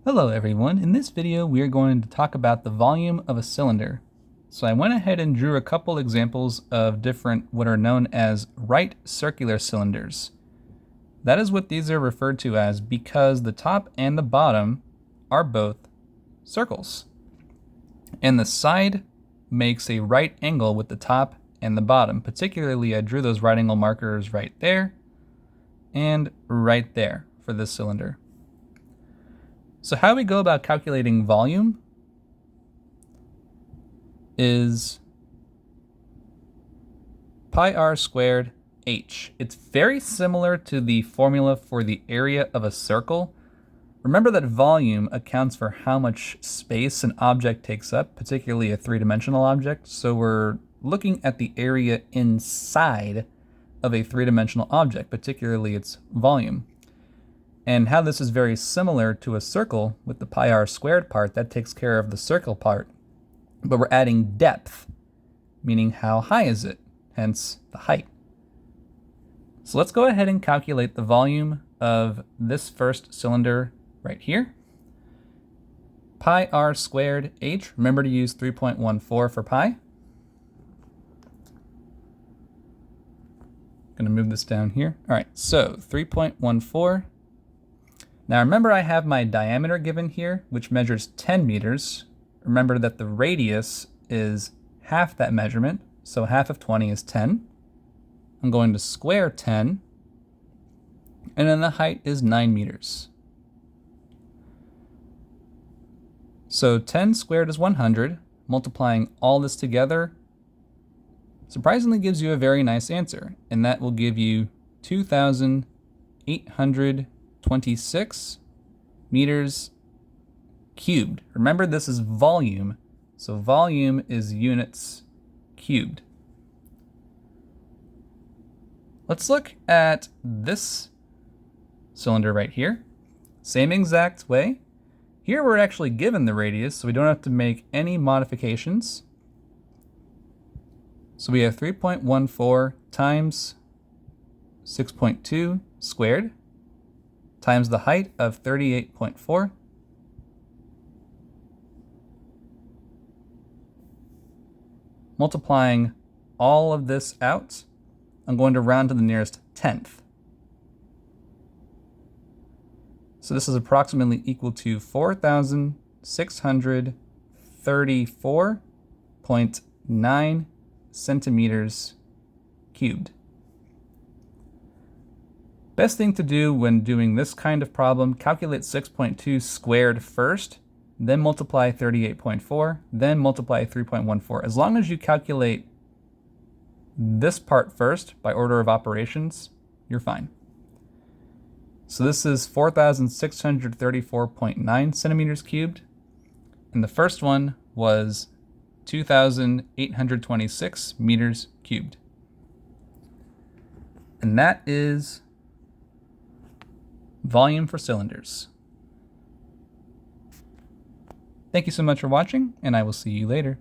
Hello everyone, in this video we are going to talk about the volume of a cylinder. So I went ahead and drew a couple examples of different what are known as right circular cylinders. That is what these are referred to as because the top and the bottom are both circles. And the side makes a right angle with the top and the bottom. Particularly I drew those right angle markers right there and right there for this cylinder. So how we go about calculating volume is pi r squared h. It's very similar to the formula for the area of a circle. Remember that volume accounts for how much space an object takes up, particularly a three-dimensional object. So we're looking at the area inside of a three-dimensional object, particularly its volume. And how this is very similar to a circle with the pi r squared part, that takes care of the circle part. But we're adding depth, meaning how high is it, hence the height. So let's go ahead and calculate the volume of this first cylinder right here. Pi r squared h, remember to use 3.14 for pi. I'm gonna move this down here. All right, so 3.14. Now remember I have my diameter given here, which measures 10 meters. Remember that the radius is half that measurement, so half of 20 is 10. I'm going to square 10, and then the height is 9 meters. So 10 squared is 100. Multiplying all this together surprisingly gives you a very nice answer, and that will give you 2,826 meters cubed. Remember, this is volume, so volume is units cubed. Let's look at this cylinder right here. Same exact way. Here we're actually given the radius, so we don't have to make any modifications. So we have 3.14 times 6.2 squared times the height of 38.4 multiplying all of this out, I'm going to round to the nearest tenth. So this is approximately equal to 4,634.9 centimeters cubed. Best thing to do when doing this kind of problem, calculate 6.2 squared first, then multiply 38.4, then multiply 3.14. As long as you calculate this part first by order of operations, you're fine. So this is 4,634.9 centimeters cubed, and the first one was 2,826 meters cubed. And that is volume for cylinders. Thank you so much for watching, and I will see you later.